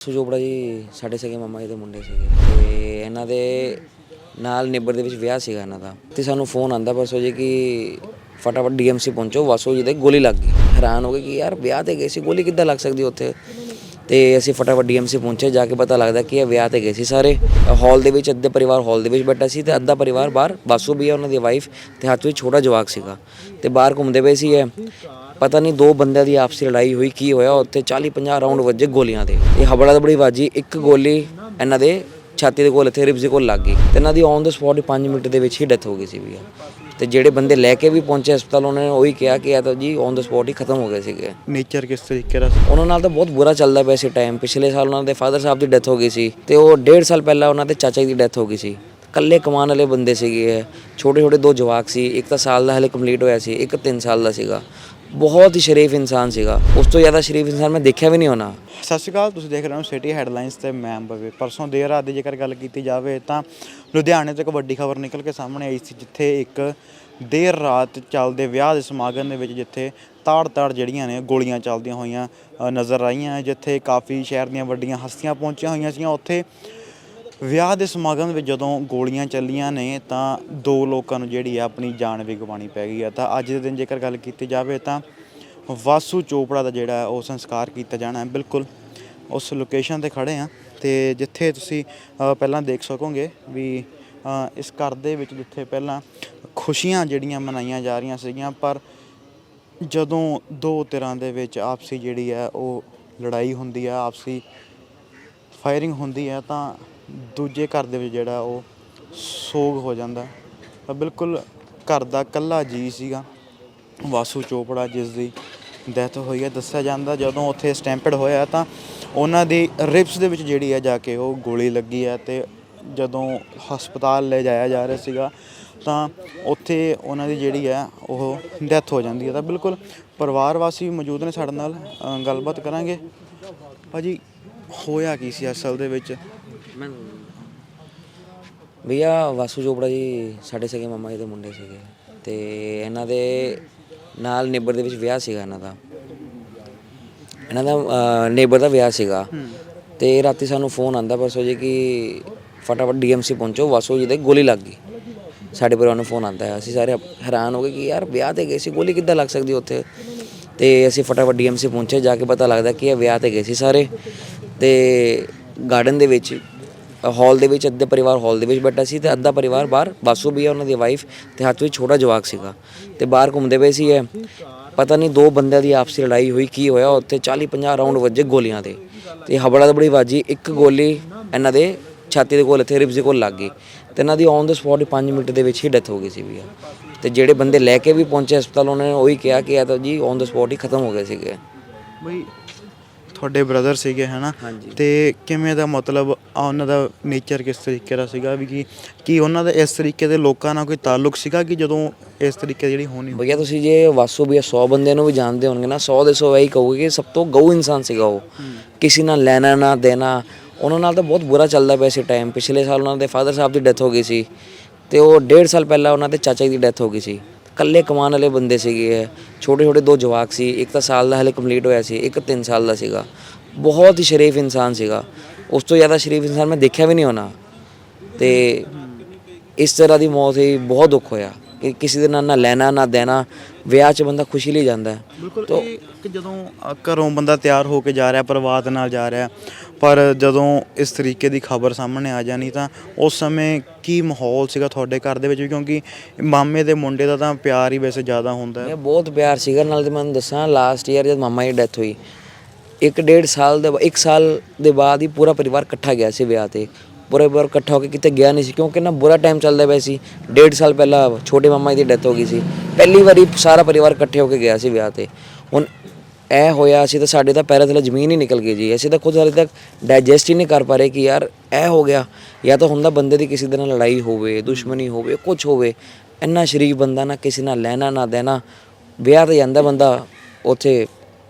ਵਾਸੂ ਚੋਪੜਾ ਜੀ ਸਾਡੇ ਸਕੇ ਮਾਮਾ ਜੀ ਦੇ ਮੁੰਡੇ ਸੀਗੇ ਤੇ ਇਹਨਾਂ ਦੇ ਨਾਲ ਨੇਬਰ ਦੇ ਵਿੱਚ ਵਿਆਹ ਸੀਗਾ ਇਹਨਾਂ ਦਾ ਤੇ ਸਾਨੂੰ ਫੋਨ ਆਂਦਾ ਪਰਸੋਂ ਜੀ ਕਿ ਫਟਾਫਟ ਡੀਐਮਸੀ ਪਹੁੰਚੋ ਵਾਸੂ ਜੀ ਦੇ ਗੋਲੀ ਲੱਗ ਗਈ। ਹੈਰਾਨ ਹੋ ਗਏ ਕਿ ਯਾਰ ਵਿਆਹ ਤੇ ਗਏ ਸੀ ਗੋਲੀ ਕਿੱਦਾਂ ਲੱਗ ਸਕਦੀ ਉੱਥੇ। ਤੇ ਅਸੀਂ ਫਟਾਫਟ ਡੀਐਮਸੀ ਪਹੁੰਚੇ। ਜਾ ਕੇ ਪਤਾ ਲੱਗਦਾ ਕਿ ਇਹ ਵਿਆਹ ਤੇ ਗਏ ਸੀ ਸਾਰੇ। ਹਾਲ ਦੇ ਵਿੱਚ ਅੱਧੇ ਪਰਿਵਾਰ ਹਾਲ ਦੇ ਵਿੱਚ ਬੈਠਾ ਸੀ ਤੇ ਅੱਧਾ ਪਰਿਵਾਰ ਬਾਹਰ। ਵਾਸੂ ਵੀ ਆ ਉਹਨਾਂ ਦੀ ਵਾਈਫ ਤੇ ਹੱਥ ਵਿੱਚ ਛੋਟਾ ਜਵਾਕ ਸੀਗਾ ਤੇ ਬਾਹਰ ਘੁੰਮਦੇ ਪਏ ਸੀ। ਪਤਾ ਨਹੀਂ ਦੋ ਬੰਦਿਆਂ ਦੀ ਆਪਸੀ ਲੜਾਈ ਹੋਈ, ਕੀ ਹੋਇਆ ਉੱਥੇ 40-50 ਰਾਉਂਡ ਵੱਜੇ ਗੋਲੀਆਂ ਦੇ। ਇਹ ਹਬੜਾ ਦਬੜੀ ਬਾਜੀ, ਇੱਕ ਗੋਲੀ ਇਹਨਾਂ ਦੇ ਛਾਤੀ ਦੇ ਕੋਲ ਇੱਥੇ ਰਿਬਸ ਦੇ ਕੋਲ ਲੱਗ ਗਈ ਤੇ ਇਹਨਾਂ ਦੀ ਔਨ ਦਾ ਸਪੌਟ 5 ਮਿੰਟ ਦੇ ਵਿੱਚ ਹੀ ਡੈਥ ਹੋ ਗਈ ਸੀ ਵੀ। ਤੇ ਜਿਹੜੇ ਬੰਦੇ ਲੈ ਕੇ ਵੀ ਪਹੁੰਚੇ ਹਸਪਤਾਲ ਉਹਨਾਂ ਨੇ ਉਹੀ ਕਿਹਾ ਕਿ ਇਹ ਤਾਂ ਜੀ ਔਨ ਦਾ ਸਪੌਟ ਹੀ ਖਤਮ ਹੋ ਗਏ ਸੀਗੇ। ਨੇਚਰ ਕਿਸ ਤਰੀਕੇ ਦਾ ਉਹਨਾਂ ਨਾਲ ਤਾਂ ਬਹੁਤ ਬੁਰਾ ਚੱਲਦਾ ਪਿਆ ਸੀ ਟਾਈਮ। ਪਿਛਲੇ ਸਾਲ ਉਹਨਾਂ ਦੇ ਫਾਦਰ ਸਾਹਿਬ ਦੀ ਡੈਥ ਹੋ ਗਈ ਸੀ ਤੇ ਉਹ 1.5 ਸਾਲ ਪਹਿਲਾਂ ਉਹਨਾਂ ਦੇ ਚਾਚਾ ਜੀ ਦੀ ਡੈਥ ਹੋ ਗਈ ਸੀ। ਇਕੱਲੇ ਕਮਾਉਣ ਵਾਲੇ ਬੰਦੇ ਸੀਗੇ। ਛੋਟੇ ਦੋ ਜਵਾਕ ਸੀ, ਇੱਕ ਤਾਂ ਸਾਲ ਦਾ ਹਲੇ ਕੰਪਲੀਟ ਹੋਇਆ ਸੀ, ਇੱਕ 3 ਸਾਲ ਦਾ ਸੀਗਾ। ਬਹੁਤ ਹੀ ਸ਼ਰੀਫ ਇਨਸਾਨ ਸੀਗਾ। ਉਸ ਤੋਂ ਜ਼ਿਆਦਾ ਸ਼ਰੀਫ ਇਨਸਾਨ ਮੈਂ ਦੇਖਿਆ ਵੀ ਨਹੀਂ ਹੋਣਾ। ਸਤਿ ਸ਼੍ਰੀ ਅਕਾਲ, ਤੁਸੀਂ ਦੇਖ ਰਹੇ ਹੋ ਸਿਟੀ ਹੈਡਲਾਈਨਸ ਤੇ ਮੈਂ ਅੰਬਰਵੀਰ। ਪਰਸੋਂ ਦੇਰ ਰਾਤ ਦੀ ਜੇਕਰ ਗੱਲ ਕੀਤੀ ਜਾਵੇ ਤਾਂ ਲੁਧਿਆਣੇ ਤੋਂ ਇੱਕ ਵੱਡੀ ਖਬਰ ਨਿਕਲ ਕੇ ਸਾਹਮਣੇ ਆਈ ਸੀ, ਜਿੱਥੇ ਇੱਕ ਦੇਰ ਰਾਤ ਚੱਲਦੇ ਵਿਆਹ ਦੇ ਸਮਾਗਮ ਦੇ ਵਿੱਚ ਜਿੱਥੇ ਤਾੜ ਜਿਹੜੀਆਂ ਨੇ ਗੋਲੀਆਂ ਚੱਲਦੀਆਂ ਹੋਈਆਂ ਨਜ਼ਰ ਆਈਆਂ। ਜਿੱਥੇ ਕਾਫੀ ਸ਼ਹਿਰ ਦੀਆਂ ਵੱਡੀਆਂ ਹਸਤੀਆਂ ਪਹੁੰਚੀਆਂ ਹੋਈਆਂ ਸੀਗੀਆਂ। ਉੱਥੇ ਵਿਆਹ ਦੇ ਸਮਾਗਮ ਵਿੱਚ ਜਦੋਂ ਗੋਲੀਆਂ ਚੱਲੀਆਂ ਨੇ ਤਾਂ 2 ਲੋਕਾਂ ਨੂੰ ਜਿਹੜੀ ਆ ਆਪਣੀ ਜਾਨ ਵੀ ਗਵਾਉਣੀ ਪੈ ਗਈ ਆ। ਤਾਂ ਅੱਜ ਦੇ ਦਿਨ ਜੇਕਰ ਗੱਲ ਕੀਤੀ ਜਾਵੇ ਤਾਂ ਵਾਸੂ ਚੋਪੜਾ ਦਾ ਜਿਹੜਾ ਉਹ ਸੰਸਕਾਰ ਕੀਤਾ ਜਾਣਾ ਹੈ। ਬਿਲਕੁਲ ਉਸ ਲੋਕੇਸ਼ਨ 'ਤੇ ਖੜ੍ਹੇ ਹਾਂ ਅਤੇ ਜਿੱਥੇ ਤੁਸੀਂ ਪਹਿਲਾਂ ਦੇਖ ਸਕੋਗੇ ਵੀ ਇਸ ਘਰ ਦੇ ਵਿੱਚ ਜਿੱਥੇ ਪਹਿਲਾਂ ਖੁਸ਼ੀਆਂ ਜਿਹੜੀਆਂ ਮਨਾਈਆਂ ਜਾ ਰਹੀਆਂ ਸੀਗੀਆਂ, ਪਰ ਜਦੋਂ 2 ਧਿਰਾਂ ਦੇ ਵਿੱਚ ਆਪਸੀ ਜਿਹੜੀ ਹੈ ਉਹ ਲੜਾਈ ਹੁੰਦੀ ਹੈ, ਆਪਸੀ ਫਾਇਰਿੰਗ ਹੁੰਦੀ ਹੈ, ਤਾਂ ਦੂਜੇ ਘਰ ਦੇ ਵਿੱਚ ਜਿਹੜਾ ਉਹ ਸੋਗ ਹੋ ਜਾਂਦਾ। ਤਾਂ ਬਿਲਕੁਲ ਘਰ ਦਾ ਇਕੱਲਾ ਜੀਅ ਸੀਗਾ ਵਾਸੂ ਚੋਪੜਾ, ਜਿਸ ਦੀ ਡੈਥ ਹੋਈ ਹੈ। ਦੱਸਿਆ ਜਾਂਦਾ ਜਦੋਂ ਉੱਥੇ ਸਟੈਂਪਡ ਹੋਇਆ ਤਾਂ ਉਹਨਾਂ ਦੀ ਰਿਬਸ ਦੇ ਵਿੱਚ ਜਿਹੜੀ ਹੈ ਜਾ ਕੇ ਉਹ ਗੋਲੀ ਲੱਗੀ ਹੈ ਅਤੇ ਜਦੋਂ ਹਸਪਤਾਲ ਲੈ ਜਾਇਆ ਜਾ ਰਿਹਾ ਸੀਗਾ ਤਾਂ ਉੱਥੇ ਉਹਨਾਂ ਦੀ ਜਿਹੜੀ ਹੈ ਉਹ ਡੈਥ ਹੋ ਜਾਂਦੀ ਹੈ। ਤਾਂ ਬਿਲਕੁਲ ਪਰਿਵਾਰ ਵਾਸੀ ਮੌਜੂਦ ਨੇ ਸਾਡੇ ਨਾਲ, ਗੱਲਬਾਤ ਕਰਾਂਗੇ। ਭਾਜੀ ਹੋਇਆ ਕੀ ਸੀ ਅਸਲ ਦੇ ਵਿੱਚ? ਭਈਆ ਵਾਸੂ ਚੋਪੜਾ ਜੀ ਸਾਡੇ ਸਕੇ ਮਾਮਾ ਜੀ ਦੇ ਮੁੰਡੇ ਸੀਗੇ ਤੇ ਇਹਨਾਂ ਦੇ ਨਾਲ ਨੇਬਰ ਦੇ ਵਿੱਚ ਵਿਆਹ ਸੀਗਾ ਇਹਨਾਂ ਦਾ ਨੇਬਰ ਦਾ ਵਿਆਹ ਸੀਗਾ। ਤੇ ਰਾਤੀ ਸਾਨੂੰ ਫੋਨ ਆਂਦਾ ਪਰਸੋਂ ਜੀ ਕਿ ਫਟਾਫਟ ਡੀਐਮਸੀ ਪਹੁੰਚੋ, ਵਾਸੂ ਜੀ ਦੇ ਗੋਲੀ ਲੱਗ ਗਈ। ਸਾਡੇ ਪਰਿਵਾਰ ਨੂੰ ਫੋਨ ਆਂਦਾ ਹੈ। ਅਸੀਂ ਸਾਰੇ ਹੈਰਾਨ ਹੋ ਗਏ ਕਿ ਯਾਰ ਵਿਆਹ ਤੇ ਗਏ ਸੀ ਗੋਲੀ ਕਿੱਦਾਂ ਲੱਗ ਸਕਦੀ ਉੱਥੇ। ਤੇ ਅਸੀਂ ਫਟਾਫਟ ਡੀਐਮਸੀ ਪਹੁੰਚੇ। ਜਾ ਕੇ ਪਤਾ ਲੱਗਦਾ ਕਿ ਇਹ ਵਿਆਹ ਤੇ ਗਏ ਸੀ ਸਾਰੇ। ਤੇ ਗਾਰਡਨ ਦੇ ਵਿੱਚ ਹਾਲ ਦੇ ਵਿੱਚ ਅੱਧੇ ਪਰਿਵਾਰ ਹਾਲ ਦੇ ਵਿੱਚ ਬੈਠਾ ਸੀ ਤੇ ਅੱਧਾ ਪਰਿਵਾਰ ਬਾਹਰ। ਵਾਸੂ ਵੀ ਆ ਉਹਨਾਂ ਦੀ ਵਾਈਫ ਤੇ ਹੱਥ ਵਿੱਚ ਛੋਟਾ ਜਵਾਕ ਸੀਗਾ ਤੇ ਬਾਹਰ ਘੁੰਮਦੇ ਪਏ ਸੀ। ਪਤਾ ਨਹੀਂ ਦੋ ਬੰਦਿਆਂ ਦੀ ਆਪਸੀ ਲੜਾਈ ਹੋਈ, ਕੀ ਹੋਇਆ ਉੱਥੇ 40-50 ਰਾਉਂਡ ਵੱਜੇ ਗੋਲੀਆਂ ਦੇ। ਤੇ ਹਬੜਾ ਦਬੜੀ ਬਾਜੀ, ਇੱਕ ਗੋਲੀ ਇਹਨਾਂ ਦੇ ਛਾਤੀ ਦੇ ਕੋਲ ਇੱਥੇ ਰਿਬਸ ਦੇ ਕੋਲ ਲੱਗ ਗਈ ਤੇ ਇਹਨਾਂ ਦੀ ਔਨ ਦਾ ਸਪੌਟ 5 ਮਿੰਟ ਦੇ ਵਿੱਚ ਹੀ ਡੈਥ ਹੋ ਗਈ ਸੀ ਵੀ। ਤੇ ਜਿਹੜੇ ਬੰਦੇ ਲੈ ਕੇ ਵੀ ਪਹੁੰਚੇ ਹਸਪਤਾਲ ਉਹਨਾਂ ਨੇ ਉਹੀ ਕਿਹਾ ਕਿ ਇਹ ਤਾਂ ਜੀ ਔਨ ਦਾ ਸਪੌਟ ਹੀ ਖਤਮ ਹੋ ਗਏ ਸੀਗੇ। ਬਈ ਤੁਹਾਡੇ ਬ੍ਰਦਰ ਸੀਗੇ ਹੈ ਨਾ? ਹਾਂਜੀ। ਅਤੇ ਕਿਵੇਂ ਦਾ ਮਤਲਬ ਉਹਨਾਂ ਦਾ ਨੇਚਰ ਕਿਸ ਤਰੀਕੇ ਦਾ ਸੀਗਾ ਵੀ ਕੀ ਉਹਨਾਂ ਦਾ ਇਸ ਤਰੀਕੇ ਦੇ ਲੋਕਾਂ ਨਾਲ ਕੋਈ ਤਾਲੁਕ ਸੀਗਾ ਕਿ ਜਦੋਂ ਇਸ ਤਰੀਕੇ ਦੀ ਜਿਹੜੀ ਹੋਣੀ? ਭਈਆ ਤੁਸੀਂ ਜੇ ਵਾਸੂ ਭਈਆ 100 ਬੰਦਿਆਂ ਨੂੰ ਵੀ ਜਾਣਦੇ ਹੋਣਗੇ ਨਾ, 100 ਦੇ 100 ਇਹੀ ਕਹੋਗੇ ਕਿ ਸਭ ਤੋਂ ਗਊ ਇਨਸਾਨ ਸੀਗਾ ਉਹ। ਕਿਸੇ ਨਾਲ ਲੈਣਾ ਨਾ ਦੇਣਾ। ਉਹਨਾਂ ਨਾਲ ਤਾਂ ਬਹੁਤ ਬੁਰਾ ਚੱਲਦਾ ਪਿਆ ਸੀ ਟਾਈਮ। ਪਿਛਲੇ ਸਾਲ ਉਹਨਾਂ ਦੇ ਫਾਦਰ ਸਾਹਿਬ ਦੀ ਡੈਥ ਹੋ ਗਈ ਸੀ ਤੇ ਉਹ 1.5 ਸਾਲ ਪਹਿਲਾਂ ਉਹਨਾਂ ਦੇ ਚਾਚਾ ਜੀ ਦੀ ਡੈਥ ਹੋ ਗਈ ਸੀ। ਇਕੱਲੇ ਕਮਾਉਣ ਵਾਲੇ ਬੰਦੇ ਸੀਗੇ। ਛੋਟੇ 2 ਜਵਾਕ ਸੀ, ਇੱਕ ਤਾਂ ਸਾਲ ਦਾ ਹਲੇ ਕੰਪਲੀਟ ਹੋਇਆ ਸੀ, ਇੱਕ 3 ਸਾਲ ਦਾ ਸੀਗਾ। ਬਹੁਤ ਹੀ ਸ਼ਰੀਫ ਇਨਸਾਨ ਸੀਗਾ। ਉਸ ਤੋਂ ਜ਼ਿਆਦਾ ਸ਼ਰੀਫ ਇਨਸਾਨ ਮੈਂ ਦੇਖਿਆ ਵੀ ਨਹੀਂ ਹੋਣਾ। ਤੇ ਇਸ ਤਰ੍ਹਾਂ ਦੀ ਮੌਤ ਹੋਈ, ਬਹੁਤ ਦੁੱਖ ਹੋਇਆ ਕਿ ਕਿਸੇ ਦੇ ਨਾਲ ਨਾ ਲੈਣਾ ਨਾ ਦੇਣਾ। ਵਿਆਹ 'ਚ ਬੰਦਾ ਖੁਸ਼ੀ ਲਈ ਜਾਂਦਾ। ਬਿਲਕੁਲ ਕਿ ਜਦੋਂ ਘਰੋਂ ਬੰਦਾ ਤਿਆਰ ਹੋ ਕੇ ਜਾ ਰਿਹਾ, ਪਰਿਵਾਰ ਦੇ ਨਾਲ ਜਾ ਰਿਹਾ, ਪਰ ਜਦੋਂ ਇਸ ਤਰੀਕੇ ਦੀ ਖਬਰ ਸਾਹਮਣੇ ਆ ਜਾਣੀ ਤਾਂ ਉਸ ਸਮੇਂ ਕੀ ਮਾਹੌਲ ਸੀਗਾ ਤੁਹਾਡੇ ਘਰ ਦੇ ਵਿੱਚ? ਕਿਉਂਕਿ ਮਾਮੇ ਦੇ ਮੁੰਡੇ ਦਾ ਤਾਂ ਪਿਆਰ ਹੀ ਵੈਸੇ ਜ਼ਿਆਦਾ ਹੁੰਦਾ ਹੈ। ਬਹੁਤ ਪਿਆਰ ਸੀਗਾ। ਨਾਲ ਤੇ ਮੈਨੂੰ ਦੱਸਾਂ, ਲਾਸਟ ਈਅਰ ਜਦ ਮਾਮਾ ਦੀ ਡੈਥ ਹੋਈ, 1 ਸਾਲ ਦੇ ਬਾਅਦ ਹੀ ਪੂਰਾ ਪਰਿਵਾਰ ਇਕੱਠਾ ਗਿਆ ਸੀ ਵਿਆਹ 'ਤੇ। ਪੂਰਾ ਪਰਿਵਾਰ ਇਕੱਠਾ ਹੋ ਕੇ ਕਿਤੇ ਗਿਆ ਨਹੀਂ ਸੀ ਕਿਉਂਕਿ ਨਾ ਬੁਰਾ ਟਾਈਮ ਚੱਲਦਾ ਪਿਆ ਸੀ। 1.5 ਸਾਲ ਪਹਿਲਾਂ ਛੋਟੇ ਮਾਮਾ ਜੀ ਦੀ ਡੈਥ ਹੋ ਗਈ ਸੀ। ਪਹਿਲੀ ਵਾਰੀ ਸਾਰਾ ਪਰਿਵਾਰ ਇਕੱਠੇ ਹੋ ਕੇ ਗਿਆ ਸੀ ਵਿਆਹ 'ਤੇ। ਹੁਣ ਇਹ ਹੋਇਆ, ਅਸੀਂ ਤਾਂ ਸਾਡੇ ਤਾਂ ਪੈਰਾਂ ਥੱਲੇ ਜ਼ਮੀਨ ਹੀ ਨਿਕਲ ਗਈ ਜੀ। ਅਸੀਂ ਤਾਂ ਖੁਦ ਹਾਲੇ ਤੱਕ ਡਾਈਜੈਸਟ ਹੀ ਨਹੀਂ ਕਰ ਪਾ ਰਹੇ ਕਿ ਯਾਰ ਇਹ ਹੋ ਗਿਆ। ਜਾਂ ਤਾਂ ਹੁੰਦਾ ਬੰਦੇ ਦੀ ਕਿਸੇ ਦੇ ਨਾਲ ਲੜਾਈ ਹੋਵੇ, ਦੁਸ਼ਮਣੀ ਹੋਵੇ, ਕੁਛ ਹੋਵੇ। ਇੰਨਾ ਸ਼ਰੀਫ ਬੰਦਾ, ਨਾ ਕਿਸੇ ਨਾਲ ਲੈਣਾ ਨਾ ਦੇਣਾ। ਵਿਆਹ 'ਤੇ ਜਾਂਦਾ ਬੰਦਾ, ਉੱਥੇ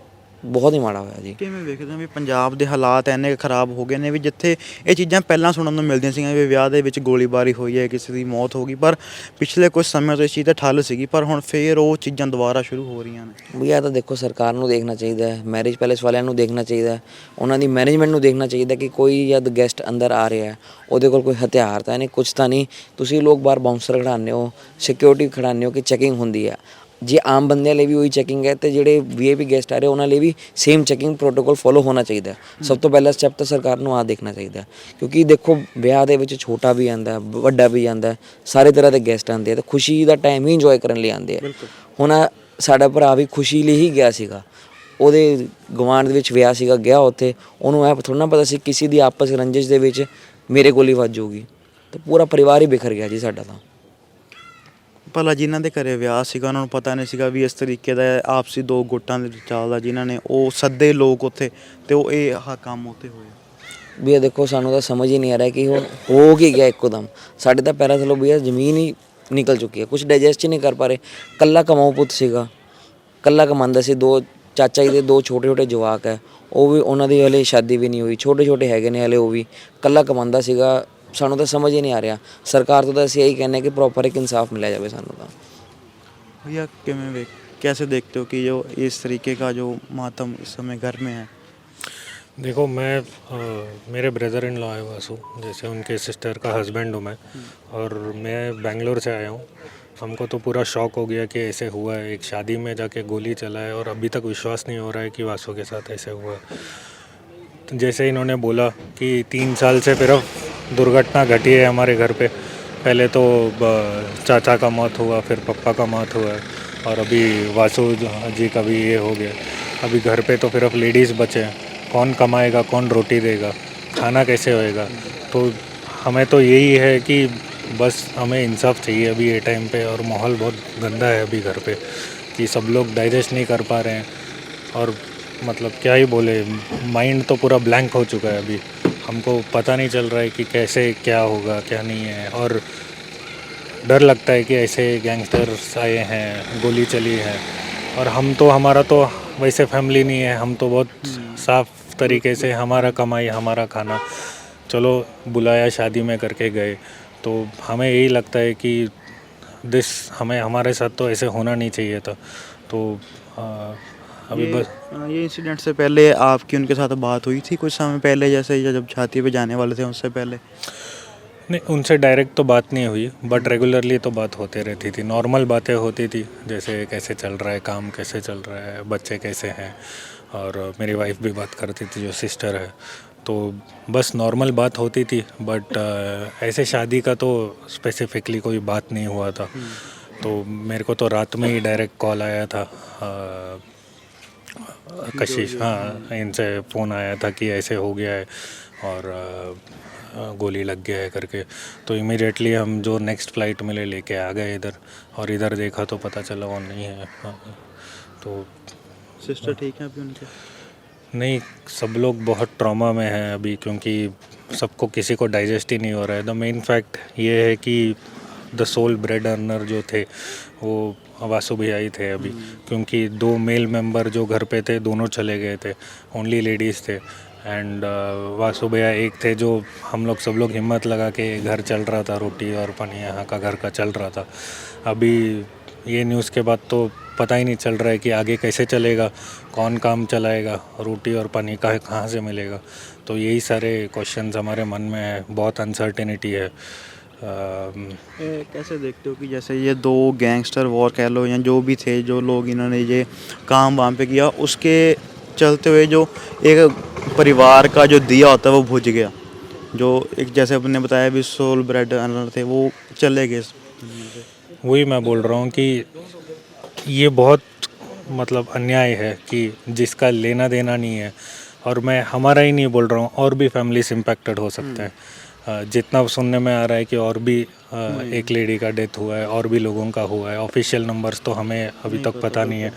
ਬਹੁਤ ਹੀ ਮਾੜਾ ਹੋਇਆ ਜੀ। ਕਿਵੇਂ ਵੇਖਦੇ ਹੋ ਵੀ ਪੰਜਾਬ ਦੇ ਹਾਲਾਤ ਇੰਨੇ ਕੁ ਖਰਾਬ ਹੋ ਗਏ ਨੇ ਵੀ ਜਿੱਥੇ ਇਹ ਚੀਜ਼ਾਂ ਪਹਿਲਾਂ ਸੁਣਨ ਨੂੰ ਮਿਲਦੀਆਂ ਸੀਗੀਆਂ ਵੀ ਵਿਆਹ ਦੇ ਵਿੱਚ ਗੋਲੀਬਾਰੀ ਹੋਈ ਹੈ, ਕਿਸੇ ਦੀ ਮੌਤ ਹੋ ਗਈ, ਪਰ ਪਿਛਲੇ ਕੁਝ ਸਮੇਂ ਤੋਂ ਇਸ ਚੀਜ਼ 'ਤੇ ਠੱਲ ਸੀਗੀ, ਪਰ ਹੁਣ ਫੇਰ ਉਹ ਚੀਜ਼ਾਂ ਦੁਬਾਰਾ ਸ਼ੁਰੂ ਹੋ ਰਹੀਆਂ ਨੇ। ਵੀ ਇਹ ਤਾਂ ਦੇਖੋ ਸਰਕਾਰ ਨੂੰ ਦੇਖਣਾ ਚਾਹੀਦਾ ਹੈ, ਮੈਰਿਜ ਪੈਲੇਸ ਵਾਲਿਆਂ ਨੂੰ ਦੇਖਣਾ ਚਾਹੀਦਾ ਹੈ, ਉਹਨਾਂ ਦੀ ਮੈਨੇਜਮੈਂਟ ਨੂੰ ਦੇਖਣਾ ਚਾਹੀਦਾ ਕਿ ਕੋਈ ਜਦ ਗੈਸਟ ਅੰਦਰ ਆ ਰਿਹਾ ਉਹਦੇ ਕੋਲ ਕੋਈ ਹਥਿਆਰ ਤਾਂ ਨਹੀਂ, ਕੁਛ ਤਾਂ ਨਹੀਂ। ਤੁਸੀਂ ਲੋਕ ਬਾਹਰ ਬਾਉਂਸਰ ਖੜਾਉਂਦੇ ਹੋ, ਸਿਕਿਉਰਿਟੀ ਖੜਾਉਂਦੇ ਹੋ ਕਿ ਚੈਕਿੰਗ ਹੁੰਦੀ ਹੈ। ਜੇ ਆਮ ਬੰਦਿਆਂ ਲਈ ਵੀ ਉਹੀ ਚੈਕਿੰਗ ਹੈ ਤੇ ਜਿਹੜੇ ਵੀਆਈਪੀ ਗੈਸਟ ਆ ਰਹੇ ਉਹਨਾਂ ਲਈ ਵੀ ਸੇਮ ਚੈਕਿੰਗ ਪ੍ਰੋਟੋਕੋਲ ਫੋਲੋ ਹੋਣਾ ਚਾਹੀਦਾ। ਸਭ ਤੋਂ ਪਹਿਲਾ ਸਟੈਪ ਤਾਂ ਸਰਕਾਰ ਨੂੰ ਆ ਦੇਖਣਾ ਚਾਹੀਦਾ, ਕਿਉਂਕਿ ਦੇਖੋ ਵਿਆਹ ਦੇ ਵਿੱਚ ਛੋਟਾ ਵੀ ਆਂਦਾ, ਵੱਡਾ ਵੀ ਆਂਦਾ, ਸਾਰੇ ਤਰ੍ਹਾਂ ਦੇ ਗੈਸਟ ਆਉਂਦੇ ਆ ਤੇ ਖੁਸ਼ੀ ਦਾ ਟਾਈਮ ਹੀ ਇੰਜੋਏ ਕਰਨ ਲਈ ਆਉਂਦੇ ਆ। ਹੁਣ ਸਾਡਾ ਭਰਾ ਵੀ ਖੁਸ਼ੀ ਲਈ ਹੀ ਗਿਆ ਸੀਗਾ, ਉਹਦੇ ਗੁਆਂਢ ਦੇ ਵਿੱਚ ਵਿਆਹ ਸੀਗਾ, ਗਿਆ ਉੱਥੇ, ਉਹਨੂੰ ਇਹ ਥੋੜ੍ਹਾ ਨਾ ਪਤਾ ਸੀ ਕਿਸੇ ਦੀ ਆਪਸ ਰੰਜਿਸ਼ ਦੇ ਵਿੱਚ ਮੇਰੇ ਗੋਲੀ ਵੱਜ ਜਾਊਗੀ, ਤੇ ਪੂਰਾ ਪਰਿਵਾਰ ਹੀ ਬਿਖਰ ਗਿਆ ਜੀ ਸਾਡਾ ਤਾਂ। ਭਲਾ ਜਿਨ੍ਹਾਂ ਦੇ ਘਰੇ ਵਿਆਹ ਸੀਗਾ ਉਹਨਾਂ ਨੂੰ ਪਤਾ ਨਹੀਂ ਸੀਗਾ ਵੀ ਇਸ ਤਰੀਕੇ ਦਾ ਆਪਸੀ ਦੋ ਗੁੱਟਾਂ ਦੇ ਵਿੱਚ ਚੱਲਦਾ, ਜਿਨ੍ਹਾਂ ਨੇ ਉਹ ਸੱਦੇ ਲੋਕ ਉੱਥੇ ਤੇ ਉਹ ਇਹ ਆਹ ਕੰਮ ਉੱਥੇ ਹੋਇਆ। ਵੀ ਇਹ ਦੇਖੋ ਸਾਨੂੰ ਤਾਂ ਸਮਝ ਹੀ ਨਹੀਂ ਆ ਰਿਹਾ ਕਿ ਹੁਣ ਹੋ ਕੀ ਗਿਆ ਇੱਕੋਦਮ। ਸਾਡੇ ਤਾਂ ਪੈਰਾਂ ਥੱਲੋਂ ਵੀ ਜ਼ਮੀਨ ਹੀ ਨਿਕਲ ਚੁੱਕੀ ਹੈ, ਕੁਝ ਡਾਈਜੈਸਟ ਹੀ ਨਹੀਂ ਕਰ ਪਾ ਰਹੇ। ਕੱਲਾ ਕਮਾਊ ਪੁੱਤ ਸੀਗਾ, ਕੱਲਾ ਕਮਾਉਂਦਾ ਸੀ। ਦੋ ਚਾਚਾ ਜੀ ਦੇ ਦੋ ਛੋਟੇ ਛੋਟੇ ਜਵਾਕ ਹੈ, ਉਹ ਵੀ ਉਹਨਾਂ ਦੀ ਹਲੇ ਸ਼ਾਦੀ ਵੀ ਨਹੀਂ ਹੋਈ, ਛੋਟੇ ਛੋਟੇ ਹੈਗੇ ਨੇ ਹਲੇ, ਉਹ ਵੀ ਕੱਲਾ ਕਮਾਉਂਦਾ ਸੀਗਾ। ਸਾਨੂੰ ਤਾਂ ਸਮਝ ਹੀ ਨਹੀਂ ਆ ਰਿਹਾ। ਸਰਕਾਰ ਤੋਂ ਤਾਂ ਅਸੀਂ ਇਹੀ ਕਹਿੰਦੇ ਕਿ ਪ੍ਰੋਪਰ ਇੱਕ ਇਨਸਾਫ ਮਿਲਿਆ ਜਾਵੇ ਸਾਨੂੰ ਤਾਂ। भैया कैसे देखते हो कि जो इस तरीके का जो मातम इस समय घर में है? देखो मैं मेरे ब्रदर इन लॉ है वासु, जैसे उनके सिस्टर का हस्बैंड हूँ मैं, और मैं बेंगलोर से आया हूँ। हमको तो पूरा शॉक हो गया कि ऐसे हुआ है, एक शादी में जाके गोली चला है और अभी तक विश्वास नहीं हो रहा है कि वासु के साथ ऐसे हुआ है। तो जैसे इन्होंने बोला कि 3 साल से सिर्फ दुर्घटना घटी है हमारे घर पे। पहले तो चाचा का मौत हुआ, फिर पापा का मौत हुआ, और अभी वासु जी का भी ये हो गया। अभी घर पे तो सिर्फ लेडीज़ बचे हैं, कौन कमाएगा, कौन रोटी देगा, खाना कैसे होएगा। तो हमें तो यही है कि बस हमें इंसाफ चाहिए अभी ये टाइम पे। और माहौल बहुत गंदा है अभी घर पे, कि सब लोग डाइजेस्ट नहीं कर पा रहे हैं, और मतलब क्या ही बोले, माइंड तो पूरा ब्लैंक हो चुका है अभी। हमको पता नहीं चल रहा है कि कैसे क्या होगा क्या नहीं है, और डर लगता है कि ऐसे गैंगस्टर्स आए हैं, गोली चली है। और हम तो, हमारा तो वैसे फैमिली नहीं है, हम तो बहुत साफ तरीके से हमारा कमाई हमारा खाना, चलो बुलाया शादी में करके गए। तो हमें यही लगता है कि हमें हमारे साथ तो ऐसे होना नहीं चाहिए था। तो अभी बस ये इंसिडेंट से पहले आपकी उनके साथ बात हुई थी कुछ समय पहले, जैसे जब छाती पे जाने वाले थे उससे पहले? नहीं, उनसे डायरेक्ट तो बात नहीं हुई, बट रेगुलरली तो बात होते रहती थी, नॉर्मल बातें होती थी, जैसे कैसे चल रहा है काम, कैसे चल रहा है, बच्चे कैसे हैं। और मेरी वाइफ भी बात करती थी, जो सिस्टर है, तो बस नॉर्मल बात होती थी। बट ऐसे शादी का तो स्पेसिफिकली कोई बात नहीं हुआ था। तो मेरे को तो रात में ही डायरेक्ट कॉल आया था, कशिश, हाँ, इनसे फ़ोन आया था कि ऐसे हो गया है और गोली लग गया है करके। तो इमीडिएटली हम जो नेक्स्ट फ़्लाइट मिले लेके आ गए इधर, और इधर देखा तो पता चला वो नहीं है। तो सिस्टर ठीक है अभी उनके? नहीं, सब लोग बहुत ट्रॉमा में हैं अभी, क्योंकि सबको किसी को डाइजेस्ट ही नहीं हो रहा है। द मेन फैक्ट ये है कि द सोल ब्रेड अर्नर जो थे वो वासु भैया ही थे अभी, क्योंकि 2 मेल मेंबर जो घर पे थे दोनों चले गए थे, ओनली लेडीज़ थे। एंड वासु भैया एक थे जो हम लोग सब लोग हिम्मत लगा के घर चल रहा था, रोटी और पानी यहाँ का घर का चल रहा था। अभी ये न्यूज़ के बाद तो पता ही नहीं चल रहा है कि आगे कैसे चलेगा, कौन काम चलाएगा, रोटी और पानी कहाँ से मिलेगा। तो यही सारे क्वेश्चंस हमारे मन में है, बहुत अनसर्टेनिटी है। कैसे देखते हो कि जैसे ये 2 गैंगस्टर वॉर कह लो या जो भी थे, जो लोग इन्होंने ये काम वहाँ पे किया, उसके चलते हुए जो एक परिवार का जो दिया होता है वो बुझ गया, जो एक जैसे आपने बताया भी सोल ब्रेड अर्नर थे वो चले गए। वही मैं बोल रहा हूँ कि ये बहुत मतलब अन्याय है कि जिसका लेना देना नहीं है। और मैं हमारा ही नहीं बोल रहा हूँ, और भी फैमिलीज इम्पैक्टेड हो सकते हैं। जितना सुनने में आ रहा है कि और भी एक लेडी का डेथ हुआ है, और भी लोगों का हुआ है। ऑफिशियल नंबर्स तो हमें अभी तक पता नहीं है,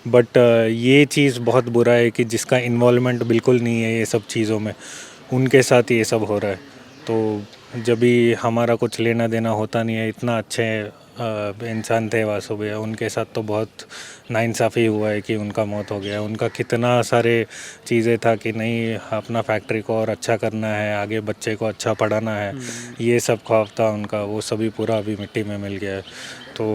बट ये चीज़ बहुत बुरा है कि जिसका इन्वॉल्वमेंट बिल्कुल नहीं है ये सब चीज़ों में, उनके साथ ये सब हो रहा है। तो जब भी हमारा कुछ लेना देना होता नहीं है, इतना अच्छे इंसान थे वासु भैया, उनके साथ तो बहुत नाइंसाफ़ी हुआ है कि उनका मौत हो गया। उनका कितना सारे चीज़ें था कि नहीं अपना फैक्ट्री को और अच्छा करना है, आगे बच्चे को अच्छा पढ़ाना है, ये सब ख्वाब था उनका, वो सभी पूरा अभी मिट्टी में मिल गया है। तो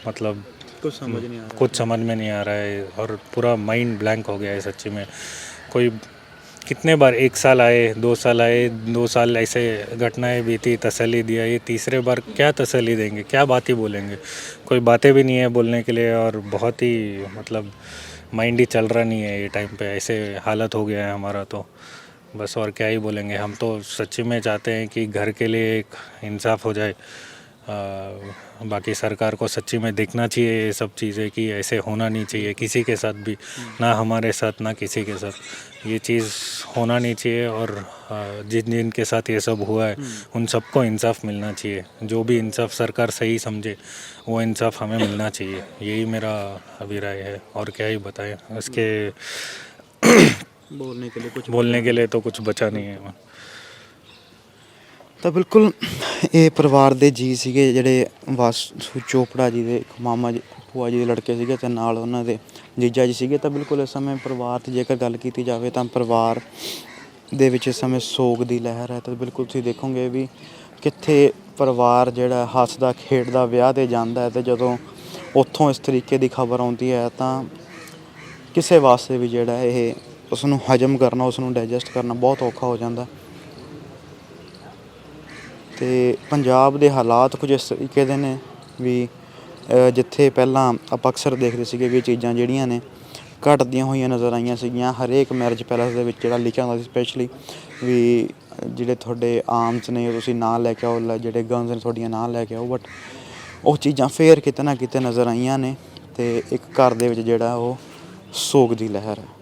मतलब कुछ समझ नहीं आ रहा। कुछ समझ में नहीं आ रहा है और पूरा माइंड ब्लैंक हो गया है सच्ची में। कोई कितने बार 1 साल आए, 2 साल आए, 2 साल ऐसे घटनाएं बीती, तसल्ली दिया, ये तीसरे बार क्या तसल्ली देंगे, क्या बात ही बोलेंगे, कोई बातें भी नहीं है बोलने के लिए। और बहुत ही मतलब माइंड ही चल रहा नहीं है ये टाइम पे, ऐसे हालत हो गया है हमारा। तो बस और क्या ही बोलेंगे, हम तो सच्ची में चाहते हैं कि घर के लिए एक इंसाफ हो जाए। बाकी सरकार को सच्ची में देखना चाहिए ये सब चीज़ें कि ऐसे होना नहीं चाहिए किसी के साथ भी, ना हमारे साथ ना किसी के साथ, ये चीज़ होना नहीं चाहिए। और जिन जिन के साथ ये सब हुआ है उन सबको इंसाफ मिलना चाहिए, जो भी इंसाफ सरकार सही समझे वो इंसाफ हमें मिलना चाहिए, यही मेरा अभिप्राय है। और क्या ही बताएं, इसके बोलने के लिए तो कुछ बचा नहीं है। ਤਾਂ ਬਿਲਕੁਲ ਇਹ ਪਰਿਵਾਰ ਦੇ ਜੀ ਸੀਗੇ ਜਿਹੜੇ ਵਾਸੂ ਚੋਪੜਾ ਜੀ ਦੇ ਮਾਮਾ ਜੀ ਭੂਆ ਜੀ ਦੇ ਲੜਕੇ ਸੀਗੇ ਅਤੇ ਨਾਲ ਉਹਨਾਂ ਦੇ ਜੀਜਾ ਜੀ ਸੀਗੇ। ਤਾਂ ਬਿਲਕੁਲ ਇਸ ਸਮੇਂ ਪਰਿਵਾਰ ਦੀ ਜੇਕਰ ਗੱਲ ਕੀਤੀ ਜਾਵੇ ਤਾਂ ਪਰਿਵਾਰ ਦੇ ਵਿੱਚ ਇਸ ਸਮੇਂ ਸੋਗ ਦੀ ਲਹਿਰ ਹੈ। ਤਾਂ ਬਿਲਕੁਲ ਤੁਸੀਂ ਦੇਖੋਗੇ ਵੀ ਕਿੱਥੇ ਪਰਿਵਾਰ ਜਿਹੜਾ ਹੱਸਦਾ ਖੇਡਦਾ ਵਿਆਹ 'ਤੇ ਜਾਂਦਾ ਹੈ ਅਤੇ ਜਦੋਂ ਉੱਥੋਂ ਇਸ ਤਰੀਕੇ ਦੀ ਖਬਰ ਆਉਂਦੀ ਹੈ ਤਾਂ ਕਿਸੇ ਵਾਸਤੇ ਵੀ ਜਿਹੜਾ ਇਹ ਉਸ ਨੂੰ ਹਜ਼ਮ ਕਰਨਾ, ਉਸ ਨੂੰ ਡਾਈਜੈਸਟ ਕਰਨਾ ਬਹੁਤ ਔਖਾ ਹੋ ਜਾਂਦਾ। ਅਤੇ ਪੰਜਾਬ ਦੇ ਹਾਲਾਤ ਕੁਝ ਇਸ ਤਰੀਕੇ ਦੇ ਨੇ ਵੀ ਜਿੱਥੇ ਪਹਿਲਾਂ ਆਪਾਂ ਅਕਸਰ ਦੇਖਦੇ ਸੀਗੇ ਵੀ ਇਹ ਚੀਜ਼ਾਂ ਜਿਹੜੀਆਂ ਨੇ ਘਟਦੀਆਂ ਹੋਈਆਂ ਨਜ਼ਰ ਆਈਆਂ ਸੀਗੀਆਂ। ਹਰੇਕ ਮੈਰਿਜ ਪੈਲੇਸ ਦੇ ਵਿੱਚ ਜਿਹੜਾ ਲਿਖਿਆ ਹੁੰਦਾ ਸੀ ਸਪੈਸ਼ਲੀ ਵੀ ਜਿਹੜੇ ਤੁਹਾਡੇ ਆਰਮਸ ਨੇ ਤੁਸੀਂ ਨਾਂ ਲੈ ਕੇ ਆਓ, ਜਿਹੜੇ ਗਨਸ ਨੇ ਤੁਹਾਡੀਆਂ ਨਾਂ ਲੈ ਕੇ ਆਓ। ਬਟ ਉਹ ਚੀਜ਼ਾਂ ਫੇਰ ਕਿਤੇ ਨਾ ਕਿਤੇ ਨਜ਼ਰ ਆਈਆਂ ਨੇ ਅਤੇ ਇੱਕ ਘਰ ਦੇ ਵਿੱਚ ਜਿਹੜਾ ਉਹ ਸੋਗ ਦੀ ਲਹਿਰ ਹੈ।